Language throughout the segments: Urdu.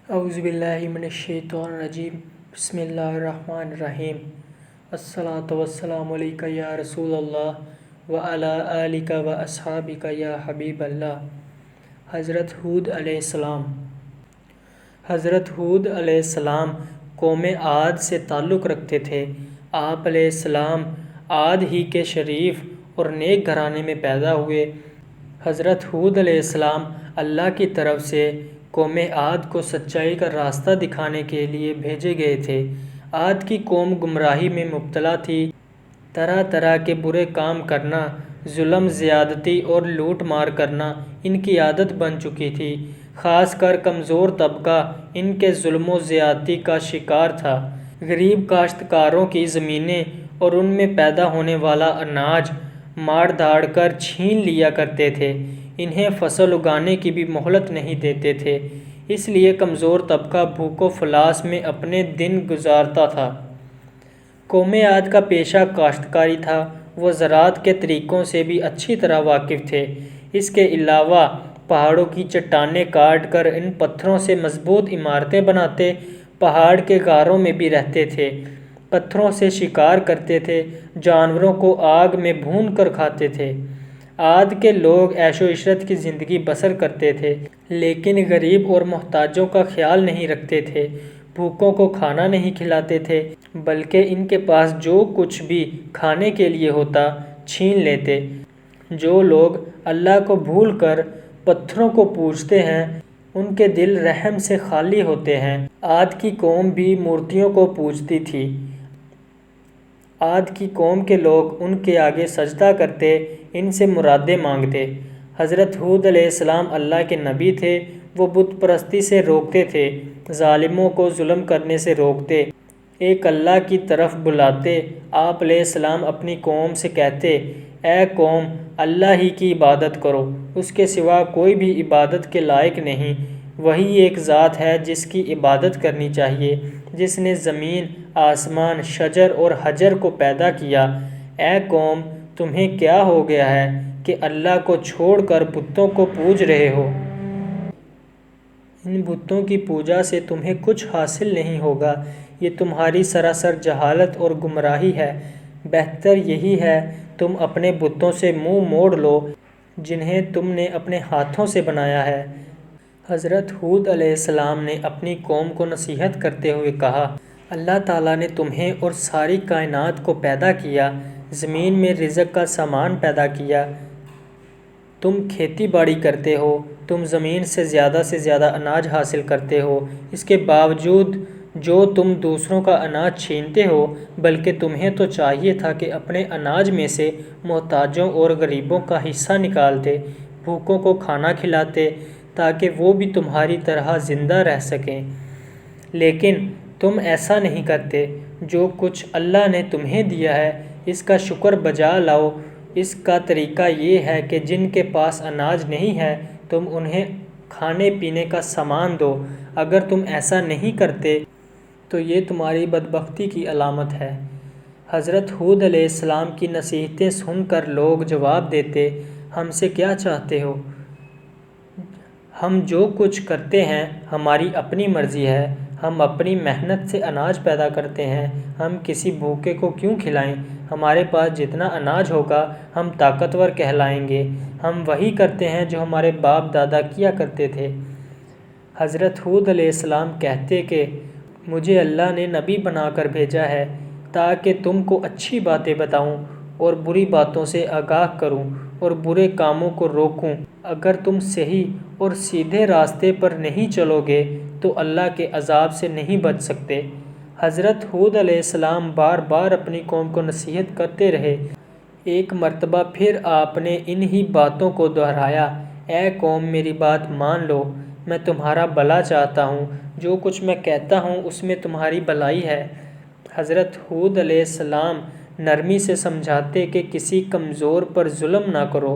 اعوذ باللہ من الشیطان الرجیم بسم اللہ الرحمن الرحیم الصلاۃ والسلام علیکہ یا رسول اللہ وعلی آلک و اصحابک یا حبیب اللہ۔ حضرت ہود علیہ السلام قوم عاد سے تعلق رکھتے تھے۔ آپ علیہ السلام عاد ہی کے شریف اور نیک گھرانے میں پیدا ہوئے۔ حضرت ہود علیہ السلام اللہ کی طرف سے قوم عاد کو سچائی کا راستہ دکھانے کے لیے بھیجے گئے تھے۔ عاد کی قوم گمراہی میں مبتلا تھی۔ طرح طرح کے برے کام کرنا، ظلم زیادتی اور لوٹ مار کرنا ان کی عادت بن چکی تھی۔ خاص کر کمزور طبقہ ان کے ظلم و زیادتی کا شکار تھا۔ غریب کاشتکاروں کی زمینیں اور ان میں پیدا ہونے والا اناج مار دھاڑ کر چھین لیا کرتے تھے۔ انہیں فصل اگانے کی بھی مہلت نہیں دیتے تھے، اس لیے کمزور طبقہ بھوک و افلاس میں اپنے دن گزارتا تھا۔ قوم عاد کا پیشہ کاشتکاری تھا۔ وہ زراعت کے طریقوں سے بھی اچھی طرح واقف تھے۔ اس کے علاوہ پہاڑوں کی چٹانیں کاٹ کر ان پتھروں سے مضبوط عمارتیں بناتے، پہاڑ کے غاروں میں بھی رہتے تھے، پتھروں سے شکار کرتے تھے، جانوروں کو آگ میں بھون کر کھاتے تھے۔ عاد کے لوگ عیش و عشرت کی زندگی بسر کرتے تھے، لیکن غریب اور محتاجوں کا خیال نہیں رکھتے تھے۔ بھوکوں کو کھانا نہیں کھلاتے تھے، بلکہ ان کے پاس جو کچھ بھی کھانے کے لیے ہوتا چھین لیتے۔ جو لوگ اللہ کو بھول کر پتھروں کو پوجتے ہیں، ان کے دل رحم سے خالی ہوتے ہیں۔ عاد کی قوم بھی مورتیوں کو پوجتی تھی۔ عاد کی قوم کے لوگ ان کے آگے سجدہ کرتے، ان سے مرادیں مانگتے۔ حضرت ہود علیہ السلام اللہ کے نبی تھے۔ وہ بت پرستی سے روکتے تھے، ظالموں کو ظلم کرنے سے روکتے، ایک اللہ کی طرف بلاتے۔ آپ علیہ السلام اپنی قوم سے کہتے، اے قوم، اللہ ہی کی عبادت کرو، اس کے سوا کوئی بھی عبادت کے لائق نہیں۔ وہی ایک ذات ہے جس کی عبادت کرنی چاہیے، جس نے زمین، آسمان، شجر اور حجر کو پیدا کیا۔ اے قوم، تمہیں کیا ہو گیا ہے کہ اللہ کو چھوڑ کر بتوں کو پوج رہے ہو؟ ان بتوں کی پوجا سے تمہیں کچھ حاصل نہیں ہوگا، یہ تمہاری سراسر جہالت اور گمراہی ہے۔ بہتر یہی ہے تم اپنے بتوں سے منہ موڑ لو جنہیں تم نے اپنے ہاتھوں سے بنایا ہے۔ حضرت ہود علیہ السلام نے اپنی قوم کو نصیحت کرتے ہوئے کہا، اللہ تعالیٰ نے تمہیں اور ساری کائنات کو پیدا کیا، زمین میں رزق کا سامان پیدا کیا، تم کھیتی باڑی کرتے ہو، تم زمین سے زیادہ اناج حاصل کرتے ہو، اس کے باوجود جو تم دوسروں کا اناج چھینتے ہو، بلکہ تمہیں تو چاہیے تھا کہ اپنے اناج میں سے محتاجوں اور غریبوں کا حصہ نکالتے، بھوکوں کو کھانا کھلاتے تاکہ وہ بھی تمہاری طرح زندہ رہ سکیں۔ لیکن تم ایسا نہیں کرتے۔ جو کچھ اللہ نے تمہیں دیا ہے، اس کا شکر بجا لاؤ۔ اس کا طریقہ یہ ہے کہ جن کے پاس اناج نہیں ہے، تم انہیں کھانے پینے کا سامان دو۔ اگر تم ایسا نہیں کرتے تو یہ تمہاری بدبختی کی علامت ہے۔ حضرت ہود علیہ السلام کی نصیحتیں سن کر لوگ جواب دیتے، ہم سے کیا چاہتے ہو؟ ہم جو کچھ کرتے ہیں ہماری اپنی مرضی ہے، ہم اپنی محنت سے اناج پیدا کرتے ہیں، ہم کسی بھوکے کو کیوں کھلائیں؟ ہمارے پاس جتنا اناج ہوگا ہم طاقتور کہلائیں گے۔ ہم وہی کرتے ہیں جو ہمارے باپ دادا کیا کرتے تھے۔ حضرت ہود علیہ السلام کہتے کہ مجھے اللہ نے نبی بنا کر بھیجا ہے تاکہ تم کو اچھی باتیں بتاؤں اور بری باتوں سے آگاہ کروں اور برے کاموں کو روکوں۔ اگر تم صحیح اور سیدھے راستے پر نہیں چلو گے تو اللہ کے عذاب سے نہیں بچ سکتے۔ حضرت ہود علیہ السلام بار بار اپنی قوم کو نصیحت کرتے رہے۔ ایک مرتبہ پھر آپ نے انہی باتوں کو دہرایا، اے قوم، میری بات مان لو، میں تمہارا بھلا چاہتا ہوں، جو کچھ میں کہتا ہوں اس میں تمہاری بھلائی ہے۔ حضرت ہود علیہ السلام نرمی سے سمجھاتے کہ کسی کمزور پر ظلم نہ کرو،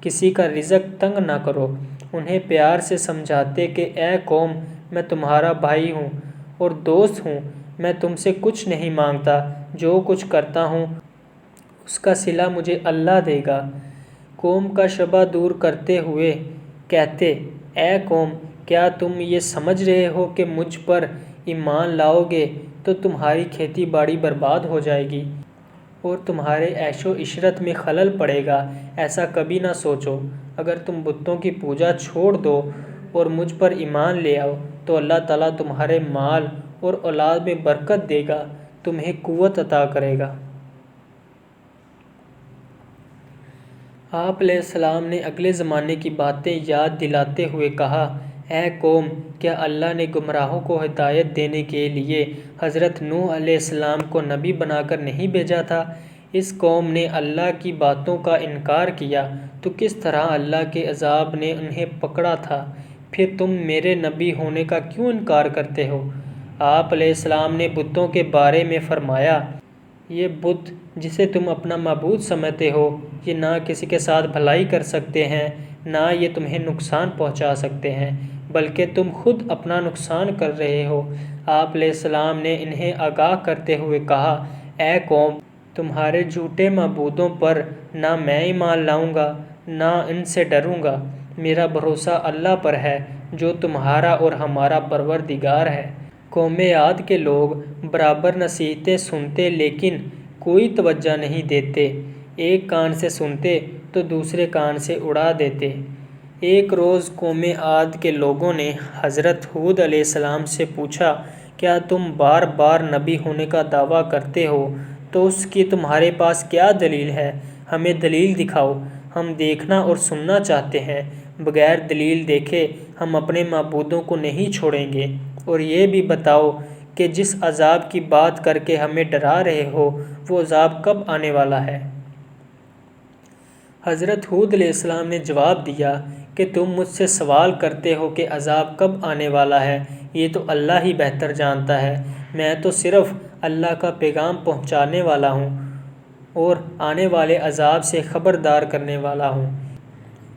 کسی کا رزق تنگ نہ کرو۔ انہیں پیار سے سمجھاتے کہ اے قوم، میں تمہارا بھائی ہوں اور دوست ہوں، میں تم سے کچھ نہیں مانگتا، جو کچھ کرتا ہوں اس کا صلہ مجھے اللہ دے گا۔ قوم کا شبہ دور کرتے ہوئے کہتے، اے قوم، کیا تم یہ سمجھ رہے ہو کہ مجھ پر ایمان لاؤ گے تو تمہاری کھیتی باڑی برباد ہو جائے گی اور تمہارے عیش و عشرت میں خلل پڑے گا؟ ایسا کبھی نہ سوچو۔ اگر تم بتوں کی پوجا چھوڑ دو اور مجھ پر ایمان لے آؤ تو اللہ تعالیٰ تمہارے مال اور اولاد میں برکت دے گا، تمہیں قوت عطا کرے گا۔ آپ علیہ السلام نے اگلے زمانے کی باتیں یاد دلاتے ہوئے کہا، اے قوم، کیا اللہ نے گمراہوں کو ہدایت دینے کے لیے حضرت نوح علیہ السلام کو نبی بنا کر نہیں بھیجا تھا؟ اس قوم نے اللہ کی باتوں کا انکار کیا تو کس طرح اللہ کے عذاب نے انہیں پکڑا تھا۔ پھر تم میرے نبی ہونے کا کیوں انکار کرتے ہو؟ آپ علیہ السلام نے بتوں کے بارے میں فرمایا، یہ بت جسے تم اپنا معبود سمجھتے ہو، یہ نہ کسی کے ساتھ بھلائی کر سکتے ہیں، نہ یہ تمہیں نقصان پہنچا سکتے ہیں، بلکہ تم خود اپنا نقصان کر رہے ہو۔ آپ علیہ السلام نے انہیں آگاہ کرتے ہوئے کہا، اے قوم، تمہارے جھوٹے معبودوں پر نہ میں ایمان لاؤں گا نہ ان سے ڈروں گا۔ میرا بھروسہ اللہ پر ہے جو تمہارا اور ہمارا پروردگار ہے۔ قوم عاد کے لوگ برابر نصیحتیں سنتے لیکن کوئی توجہ نہیں دیتے، ایک کان سے سنتے تو دوسرے کان سے اڑا دیتے۔ ایک روز قوم عاد کے لوگوں نے حضرت ہود علیہ السلام سے پوچھا، کیا تم بار بار نبی ہونے کا دعویٰ کرتے ہو تو اس کی تمہارے پاس کیا دلیل ہے؟ ہمیں دلیل دکھاؤ، ہم دیکھنا اور سننا چاہتے ہیں۔ بغیر دلیل دیکھے ہم اپنے معبودوں کو نہیں چھوڑیں گے۔ اور یہ بھی بتاؤ کہ جس عذاب کی بات کر کے ہمیں ڈرا رہے ہو وہ عذاب کب آنے والا ہے؟ حضرت ہود علیہ السلام نے جواب دیا کہ تم مجھ سے سوال کرتے ہو کہ عذاب کب آنے والا ہے، یہ تو اللہ ہی بہتر جانتا ہے۔ میں تو صرف اللہ کا پیغام پہنچانے والا ہوں اور آنے والے عذاب سے خبردار کرنے والا ہوں۔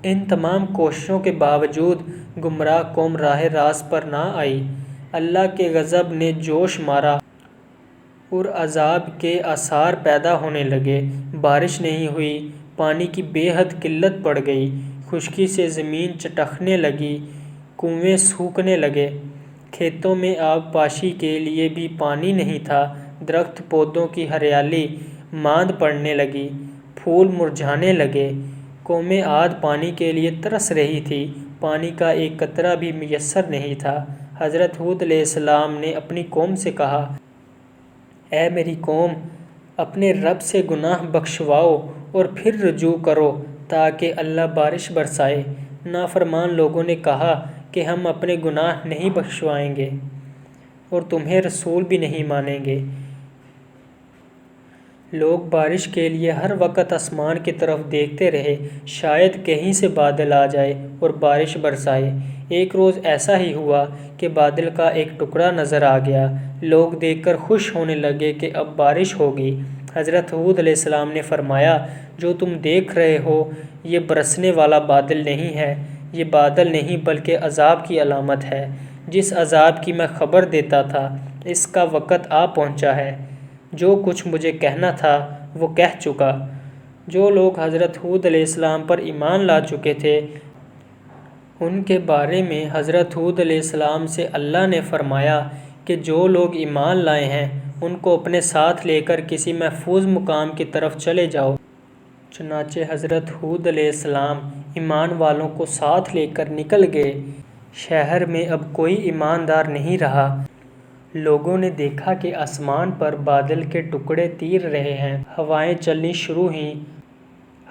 ان تمام کوششوں کے باوجود گمراہ قوم راہ راست پر نہ آئی۔ اللہ کے غضب نے جوش مارا اور عذاب کے آثار پیدا ہونے لگے۔ بارش نہیں ہوئی، پانی کی بے حد قلت پڑ گئی، خشکی سے زمین چٹکنے لگی، کنویں سوکھنے لگے، کھیتوں میں آب پاشی کے لیے بھی پانی نہیں تھا، درخت پودوں کی ہریالی ماند پڑنے لگی، پھول مرجھانے لگے۔ قوم عاد پانی کے لیے ترس رہی تھی، پانی کا ایک قطرہ بھی میسر نہیں تھا۔ حضرت ہود علیہ السلام نے اپنی قوم سے کہا، اے میری قوم، اپنے رب سے گناہ بخشواؤ اور پھر رجوع کرو تاکہ اللہ بارش برسائے۔ نافرمان لوگوں نے کہا کہ ہم اپنے گناہ نہیں بخشوائیں گے اور تمہیں رسول بھی نہیں مانیں گے۔ لوگ بارش کے لیے ہر وقت آسمان کی طرف دیکھتے رہے، شاید کہیں سے بادل آ جائے اور بارش برسائے۔ ایک روز ایسا ہی ہوا کہ بادل کا ایک ٹکڑا نظر آ گیا۔ لوگ دیکھ کر خوش ہونے لگے کہ اب بارش ہوگی۔ حضرت ہود علیہ السلام نے فرمایا، جو تم دیکھ رہے ہو یہ برسنے والا بادل نہیں ہے، یہ بادل نہیں بلکہ عذاب کی علامت ہے۔ جس عذاب کی میں خبر دیتا تھا اس کا وقت آ پہنچا ہے۔ جو کچھ مجھے کہنا تھا وہ کہہ چکا۔ جو لوگ حضرت ہود علیہ السلام پر ایمان لا چکے تھے ان کے بارے میں حضرت ہود علیہ السلام سے اللہ نے فرمایا کہ جو لوگ ایمان لائے ہیں ان کو اپنے ساتھ لے کر کسی محفوظ مقام کی طرف چلے جاؤ۔ چنانچہ حضرت ہود علیہ السلام ایمان والوں کو ساتھ لے کر نکل گئے۔ شہر میں اب کوئی ایماندار نہیں رہا۔ لوگوں نے دیکھا کہ آسمان پر بادل کے ٹکڑے تیر رہے ہیں، ہوائیں چلنی شروع ہوئیں۔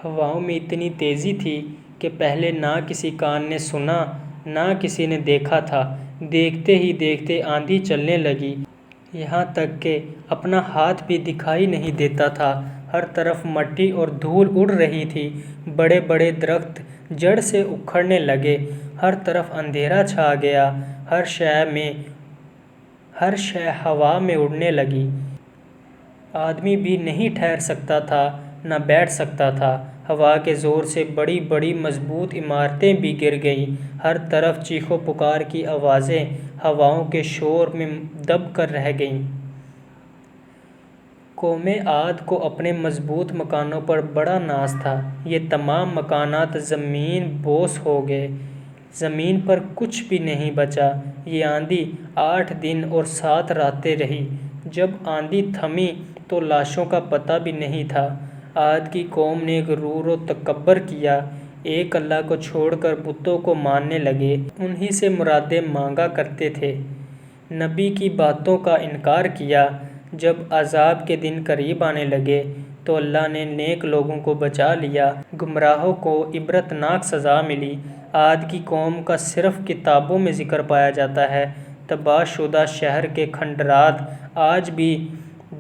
ہواؤں میں اتنی تیزی تھی کہ پہلے نہ کسی کان نے سنا نہ کسی نے دیکھا تھا۔ دیکھتے ہی دیکھتے آندھی چلنے لگی، یہاں تک کہ اپنا ہاتھ بھی دکھائی نہیں دیتا تھا۔ ہر طرف مٹی اور دھول اڑ رہی تھی، بڑے بڑے درخت جڑ سے اکھڑنے لگے، ہر طرف اندھیرا چھا گیا، ہر شے ہوا میں اڑنے لگی۔ آدمی بھی نہیں ٹھہر سکتا تھا نہ بیٹھ سکتا تھا۔ ہوا کے زور سے بڑی بڑی مضبوط عمارتیں بھی گر گئیں۔ ہر طرف چیخ و پکار کی آوازیں ہواؤں کے شور میں دب کر رہ گئیں۔ قوم عاد کو اپنے مضبوط مکانوں پر بڑا ناز تھا۔ یہ تمام مکانات زمین بوس ہو گئے۔ زمین پر کچھ بھی نہیں بچا۔ یہ آندھی 8 دن اور 7 راتیں رہی۔ جب آندھی تھمی تو لاشوں کا پتہ بھی نہیں تھا۔ عاد کی قوم نے غرور و تکبر کیا، ایک اللہ کو چھوڑ کر بتوں کو ماننے لگے، انہی سے مرادیں مانگا کرتے تھے۔ نبی کی باتوں کا انکار کیا۔ جب عذاب کے دن قریب آنے لگے تو اللہ نے نیک لوگوں کو بچا لیا، گمراہوں کو عبرتناک سزا ملی۔ عاد کی قوم کا صرف کتابوں میں ذکر پایا جاتا ہے۔ تباہ شدہ شہر کے کھنڈرات آج بھی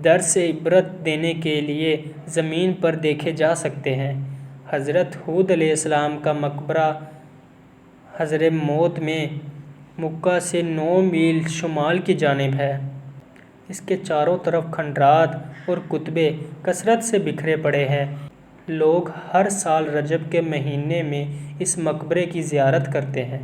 درس عبرت دینے کے لیے زمین پر دیکھے جا سکتے ہیں۔ حضرت ہود علیہ السلام کا مقبرہ حضرموت میں مکہ سے 9 میل شمال کی جانب ہے۔ اس کے چاروں طرف کھنڈرات اور کتبے کثرت سے بکھرے پڑے ہیں۔ لوگ ہر سال رجب کے مہینے میں اس مقبرے کی زیارت کرتے ہیں۔